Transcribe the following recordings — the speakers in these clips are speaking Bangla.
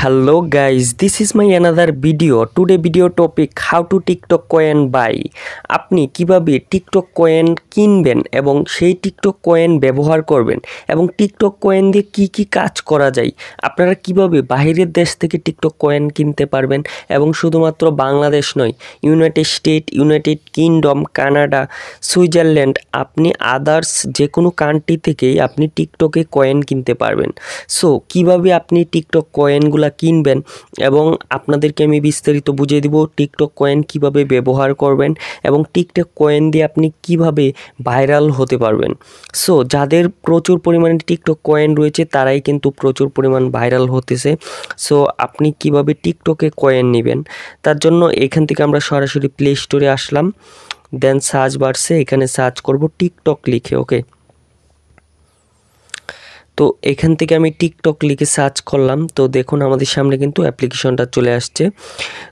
Hello guys, this is my another video. Today video topic how to TikTok coin buy. আপনি কিভাবে টিকটক কয়েন কিনবেন এবং সেই টিকটক কয়েন ব্যবহার করবেন এবং টিকটক কয়েন দিয়ে কি কি কাজ করা যায়, আপনারা কিভাবে বাইরের দেশ থেকে টিকটক কয়েন কিনতে পারবেন এবং শুধুমাত্র বাংলাদেশ নয়, United state, United kingdom, Canada, Switzerland, আপনি আদার্স যে কোনো কান্ট্রি থেকেই আপনি টিকটকে কয়েন কিনতে পারবেন। সো কিভাবে আপনি টিকটক কয়েনগুলো কিনবেন এবং আপনাদেরকে আমি বিস্তারিত বুঝিয়ে দিব টিকটক কয়েন কিভাবে ব্যবহার করবেন এবং টিকটক কয়েন দিয়ে আপনি কিভাবে ভাইরাল হতে পারবেন। সো যাদের প্রচুর পরিমাণে টিকটক কয়েন রয়েছে তারাই কিন্তু প্রচুর পরিমাণ ভাইরাল হতেছে। সো আপনি কিভাবে টিকটকে কয়েন নেবেন, তার জন্য এখান থেকে আমরা সরাসরি প্লে স্টোরে আসলাম, দেন সার্চ বারসে এখানে সার্চ করব টিকটক লিখে। ওকে, তো এখান থেকে আমি টিকটক লিখে সার্চ করলাম, তো দেখুন আমাদের সামনে কিন্তু অ্যাপ্লিকেশনটা চলে আসছে।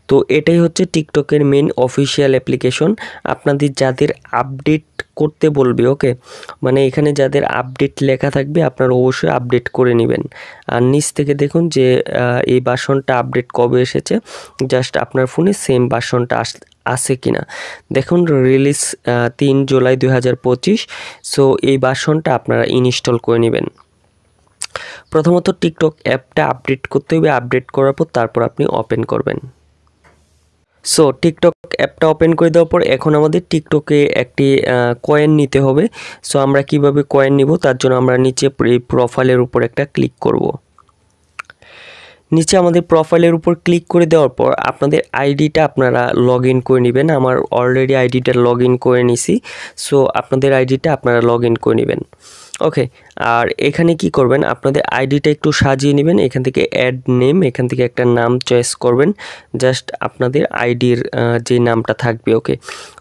তো এটাই হচ্ছে টিকটকের মেন অফিসিয়াল অ্যাপ্লিকেশন। আপনাদের যাদের আপডেট করতে বলবে, ওকে, মানে এখানে যাদের আপডেট লেখা থাকবে আপনারা অবশ্যই আপডেট করে নেবেন। আর নিচ থেকে দেখুন যে এই ভার্সনটা আপডেট কবে এসেছে, জাস্ট আপনার ফোনে সেম ভার্সনটা আছে কিনা দেখুন। রিলিজ 3 জুলাই 2025। সো এই ভার্সনটা আপনারা ইনস্টল করে নেবেন। প্রথমত টিকটক অ্যাপটা আপডেট করতে হবে, আপডেট করার পর তারপর আপনি ওপেন করবেন। সো টিকটক অ্যাপটা ওপেন করে দেওয়ার পর এখন আমাদের টিকটকে একটি কয়েন নিতে হবে। সো আমরা কিভাবে কয়েন নিব তার জন্য আমরা নিচে এই প্রোফাইলের উপর একটা ক্লিক করব। নিচে আমাদের প্রোফাইলের উপর ক্লিক করে দেওয়ার পর আপনাদের আইডিটা আপনারা লগ ইন করে নেবেন। আমার অলরেডি আইডিটা লগ ইন করে নিছি। সো আপনাদের আইডিটা আপনারা লগ ইন করে নেবেন। ওকে, আর এখানে কি করবেন, আপনাদের আইডিটা একটু সাজিয়ে নেবেন। এখান থেকে অ্যাড নেম, এখান থেকে একটা নাম চয়েস করবেন, জাস্ট আপনাদের আইডির যে নামটা থাকবে। ওকে,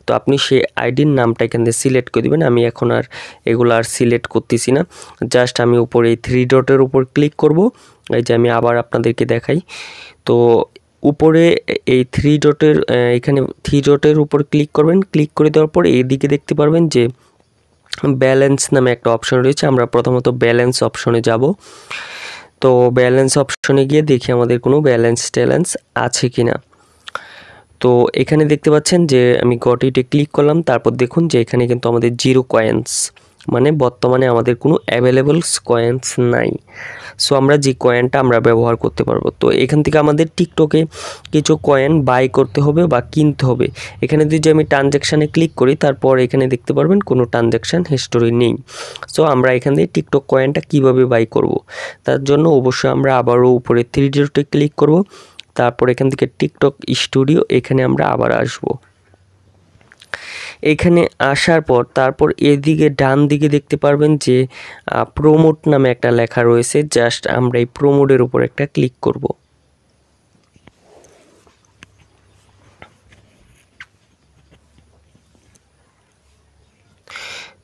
তো আপনি সেই আইডির নামটা এখান থেকে সিলেক্ট করে দেবেন। আমি এখন আর এগুলো আর সিলেক্ট করতেছি না, জাস্ট আমি উপরে এই 3 ডটের উপর ক্লিক করব। এই যে আমি আবার আপনাদেরকে দেখাই, তো উপরে এই 3 ডটের এখানে 3 ডটের উপর ক্লিক করবেন। ক্লিক করে দেওয়ার পর এইদিকে দেখতে পারবেন যে ব্যালেন্স নামে একটা অপশন রয়েছে। আমরা প্রথমত ব্যালেন্স অপশনে যাব। তো ব্যালেন্স অপশনে গিয়ে দেখি আমাদের কোনো ব্যালেন্স ট্যালেন্স আছে কিনা। তো এখানে দেখতে পাচ্ছেন যে আমি গট ইটে ক্লিক করলাম, তারপর দেখুন যে এখানে কিন্তু আমাদের 0 কয়েন্স, মানে বর্তমানে আমাদের কোনো অ্যাভেলেবল কয়েন্স নাই। সো আমরা যে কয়েনটা আমরা ব্যবহার করতে পারবো। তো এখান থেকে আমাদের টিকটকে কিছু কয়েন বাই করতে হবে বা কিনতে হবে। এখানে যদি আমি ট্রানজ্যাকশানে ক্লিক করি, তারপর এখানে দেখতে পারবেন কোনো ট্রানজ্যাকশান হিস্টোরি নেই। সো আমরা এখান থেকে টিকটক কয়েনটা কিভাবে বাই করব, তার জন্য অবশ্যই আমরা আবারও উপরে 3 ডটে ক্লিক করব। তারপর এখান থেকে টিকটক স্টুডিও, এখানে আমরা আবার আসব। এখানে আসার পর তারপর এদিকে ডান দিকে দেখতে পারবেন যে প্রমোট নামে একটা লেখা রয়েছে, জাস্ট আমরা এই প্রমোটের উপর একটা ক্লিক করব।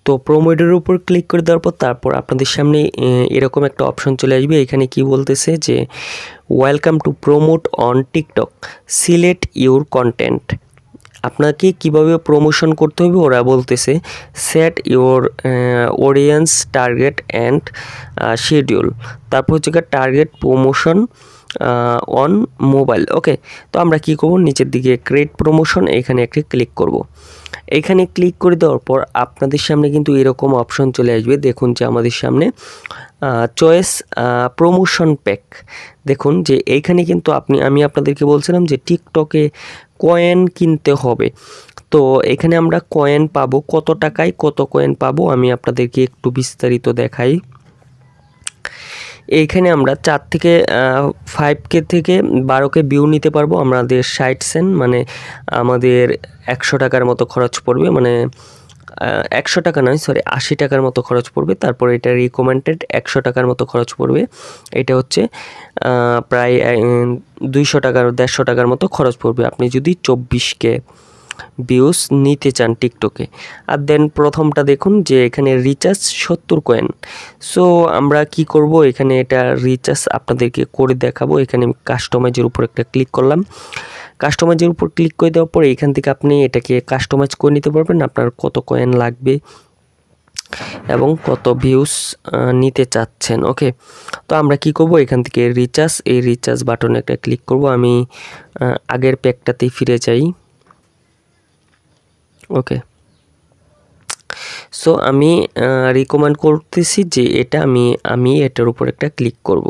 তো প্রোমোটের উপর ক্লিক করে দেওয়ার পর তারপর আপনাদের সামনে এরকম একটা অপশন চলে আসবে। এখানে কি বলতেছে যে welcome to promote on TikTok, select your content. আপনাকে কিভাবে প্রমোশন করতে হবে ওরা বলতেছে, set your audience target and schedule. তারপর হচ্ছে টার্গেট প্রমোশন অন মোবাইল। ওকে, তো আমরা কি করব, নিচের দিকে ক্রিয়েট প্রমোশন, এখানে একটি ক্লিক করব। এখানে ক্লিক করে দেওয়ার পর আপনাদের সামনে কিন্তু এরকম অপশন চলে আসবে। দেখুন যে আমাদের সামনে চয়েস প্রমোশন প্যাক। দেখুন যে এইখানে কিন্তু আমি আপনাদেরকে বলছিলাম যে টিকটকে কয়েন কিনতে হবে। তো এখানে আমরা কয়েন পাবো, কত টাকায় কত কয়েন পাবো আমি আপনাদেরকে একটু বিস্তারিত দেখাই। এইখানে আমরা 4 থেকে 5K থেকে 12K ভিউ নিতে পারবো। আমাদের 60 সেন্ট, মানে আমাদের 100 টাকার মতো খরচ পড়বে, মানে 100 টাকা নয়, সরি 80 টাকার মতো খরচ পড়বে। তারপর এটা রিকমেন্ডেড 100 টাকার মতো খরচ পড়বে। এটা হচ্ছে প্রায় 200 টাকার 150 টাকার মতো খরচ পড়বে আপনি যদি 24K ভিউজ নিতে চান টিকটকে। আর দেন প্রথমটা দেখুন যে এখানে রিচার্জ 70 কয়েন। সো আমরা কি করব, এখানে এটা রিচার্জ আপনাদেরকে করে দেখাবো। এখানে কাস্টমাইজের উপর একটা ক্লিক করলাম। কাস্টমাইজের উপর ক্লিক করে দেওয়ার পরে এখান থেকে আপনি এটাকে কাস্টমাইজ করে নিতে পারবেন, আপনার কত কয়েন লাগবে এবং কত ভিউস নিতে চাচ্ছেন। ওকে, তো আমরা কি করব, এখান থেকে রিচার্জ, এই রিচার্জ বাটনে একটা ক্লিক করব। আমি আগের প্যাকটাতেই ফিরে যাই। ওকে, সো আমি রিকমেন্ড করতেছি যে আমি এটার উপর একটা ক্লিক করব।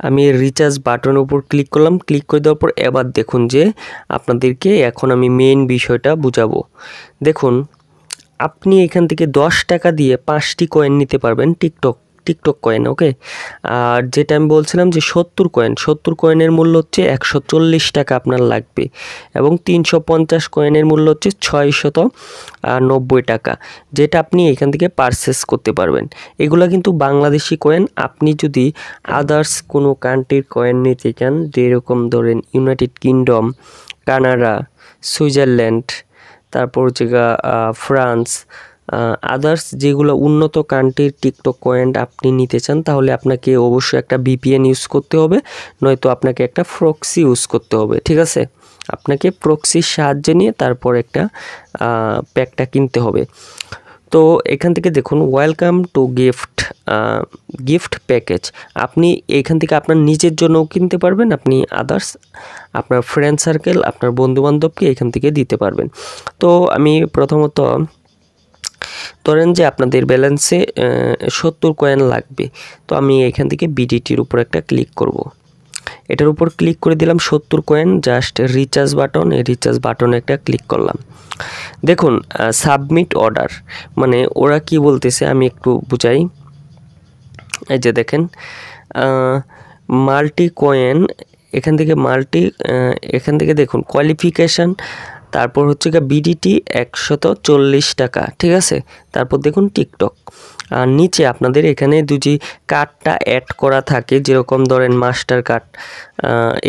আমি রিচার্জ বাটনের উপর ক্লিক করলাম। ক্লিক করে দেওয়ার পর এবার দেখুন যে আপনাদেরকে এখন আমি মেইন বিষয়টা বুঝাবো। দেখুন, আপনি এখান থেকে 10 টাকা দিয়ে 5টি কয়েন নিতে পারবেন, টিকটক কয়েন। ওকে, আর যেটা আমি বলছিলাম যে 70 কয়েনের মূল্য হচ্ছে 140 টাকা আপনার লাগবে, এবং 350 কয়েনের মূল্য হচ্ছে 690 টাকা, যেটা আপনি এখান থেকে পারচেস করতে পারবেন। এগুলো কিন্তু বাংলাদেশি কয়েন। আপনি যদি আদার্স কোনো কান্ট্রির কয়েন নিতে চান, যেরকম ধরেন ইউনাইটেড কিংডম, কানাডা, সুইজারল্যান্ড, তারপর হচ্ছে ফ্রান্স, আদার্স যেগুলো উন্নত কান্ট্রির টিকটক কয়েন আপনি নিতে চান, তাহলে আপনাকে অবশ্যই একটা VPN ইউজ করতে হবে, নয়তো আপনাকে একটা প্রক্সি ইউজ করতে হবে। ঠিক আছে, আপনাকে প্রক্সির সাহায্যে নিয়ে তারপর একটা প্যাকটা কিনতে হবে। তো এখান থেকে দেখুন, ওয়েলকাম টু গিফট প্যাকেজ। আপনি এখান থেকে আপনার নিজের জন্যও কিনতে পারবেন, আপনি আদার্স আপনার ফ্রেন্ড সার্কেল, আপনার বন্ধুবান্ধবকে এখান থেকে দিতে পারবেন। তো আমি প্রথমত ধরেন যে আপনাদের ব্যালেন্সে 70 কয়েন লাগবে, তো আমি এখান থেকে BDTর উপর একটা ক্লিক করব। এটার উপর ক্লিক করে দিলাম, 70 কয়েন, জাস্ট রিচার্জ বাটন, এই রিচার্জ বাটনে একটা ক্লিক করলাম। দেখুন, সাবমিট অর্ডার মানে ওরা কি বলতেছে আমি একটু বুঝাই। এই যে দেখেন, মাল্টি কয়েন, এখান থেকে দেখুন কোয়ালিফিকেশান, তারপর হচ্ছে BDT 140 টাকা। ঠিক আছে, তারপর দেখুন টিকটক, আর নিচে আপনাদের এখানে দুটি কার্ডটা অ্যাড করা থাকে, যেরকম ধরেন মাস্টার কার্ড।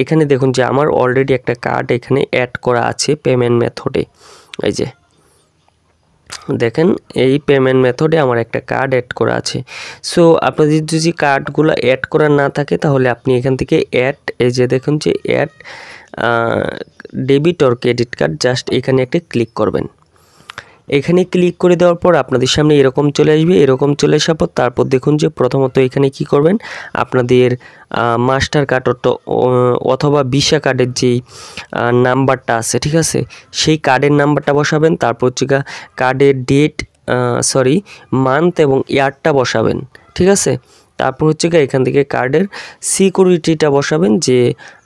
এখানে দেখুন যে আমার অলরেডি একটা কার্ড এখানে অ্যাড করা আছে পেমেন্ট মেথডে। এই যে দেখেন, এই পেমেন্ট মেথডে আমার একটা কার্ড অ্যাড করা আছে। সো আপনাদের যদি কার্ডগুলো অ্যাড করা না থাকে, তাহলে আপনি এখান থেকে এই যে দেখুন যে add debit or credit card, just এখানে একটা ক্লিক করবেন। এখানে ক্লিক করে দেওয়ার পর আপনাদের সামনে এরকম চলে আসবে। এরকম চলে আসার পর তারপর দেখুন যে প্রথমত এখানে কি করবেন, আপনাদের মাস্টার কার্ড অথবা ভিসা কার্ডের যেই নাম্বারটা আছে, ঠিক আছে, সেই কার্ডের নাম্বারটা বসাবেন। তারপর হচ্ছে কার্ডের মান্থ এবং ইয়ারটা বসাবেন। ঠিক আছে, তারপর হচ্ছে এখান থেকে কার্ডের সিকিউরিটিটা বসাবেন, যে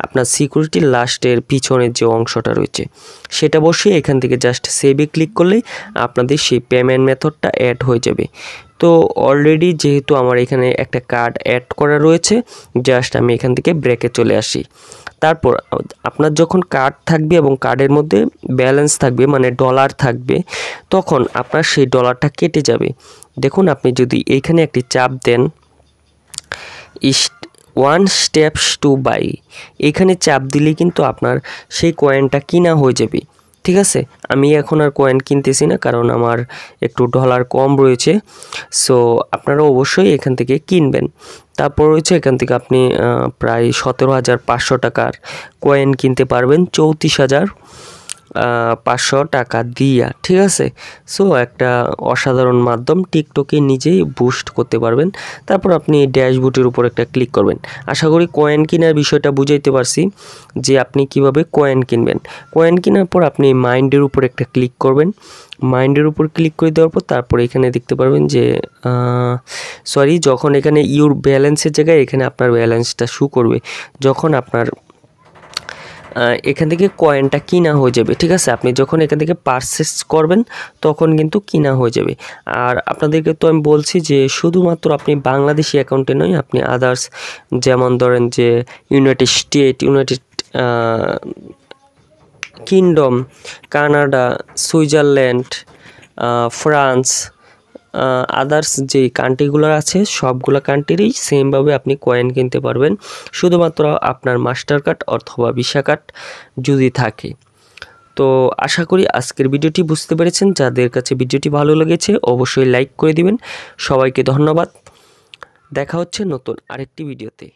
আপনার সিকিউরিটির লাস্টের পিছনের যে অংশটা রয়েছে সেটা বসিয়ে এখান থেকে জাস্ট সেভে ক্লিক করলেই আপনাদের সেই পেমেন্ট মেথডটা অ্যাড হয়ে যাবে। তো অলরেডি যেহেতু আমার এখানে একটা কার্ড অ্যাড করা রয়েছে, জাস্ট আমি এখান থেকে ব্রেকে চলে আসি। তারপর আপনার যখন কার্ড থাকবে এবং কার্ডের মধ্যে ব্যালেন্স থাকবে, মানে ডলার থাকবে, তখন আপনার সেই ডলারটা কেটে যাবে। দেখুন, আপনি যদি এইখানে একটি চাপ দেন, 1 steps to buy, এখানে চাপ দিলে কিন্তু আপনার সেই কয়েনটা কিনা হয়ে যাবে। ঠিক আছে, আমি এখন আর কয়েন কিনতেছি না, কারণ আমার একটু ডলার কম রয়েছে। সো আপনারা অবশ্যই এখান থেকে কিনবেন। তারপর রয়েছে এখান থেকে আপনি প্রায় 17,500 টাকার কয়েন কিনতে পারবেন 34,500 টাকা দিয়া। ঠিক আছে, সো একটা অসাধারণ মাধ্যম, টিকটকে নিজেই বুস্ট করতে পারবেন। তারপর আপনি ড্যাশবোর্ডের উপর একটা ক্লিক করবেন। আশা করি কয়েন কেনার বিষয়টা বুঝাইতে পারছি যে আপনি কিভাবে কয়েন কিনবেন। কয়েন কেনার পর আপনি মাইন্ডের উপর একটা ক্লিক করবেন। মাইন্ডের উপর ক্লিক করে দেওয়ার পর তারপর এখানে দেখতে পারবেন যে যখন এখানে ইউর ব্যালেন্সের জায়গায় এখানে আপনার ব্যালেন্সটা শো করবে, যখন আপনার এখান থেকে কয়েনটা কিনা হয়ে যাবে। ঠিক আছে, আপনি যখন এখান থেকে পারচেস করবেন তখন কিন্তু কিনা হয়ে যাবে। আর আপনাদেরকে তো আমি বলছি যে শুধুমাত্র আপনি বাংলাদেশি অ্যাকাউন্টে নয়, আপনি আদার্স, যেমন ধরেন যে United kingdom, Canada, Switzerland, France, others যে কান্ট্রিগুলো আছে সবগুলো কান্ট্রিরই সেমভাবে আপনি কয়েন কিনতে পারবেন, শুধুমাত্র আপনার মাস্টার কার্ড অথবা ভিসা কার্ড যদি থাকে। তো আশা করি আজকের ভিডিওটি বুঝতে পেরেছেন। যাদের কাছে ভিডিওটি ভালো লেগেছে অবশ্যই লাইক করে দিবেন। সবাইকে ধন্যবাদ, দেখা হচ্ছে নতুন আরেকটি ভিডিওতে।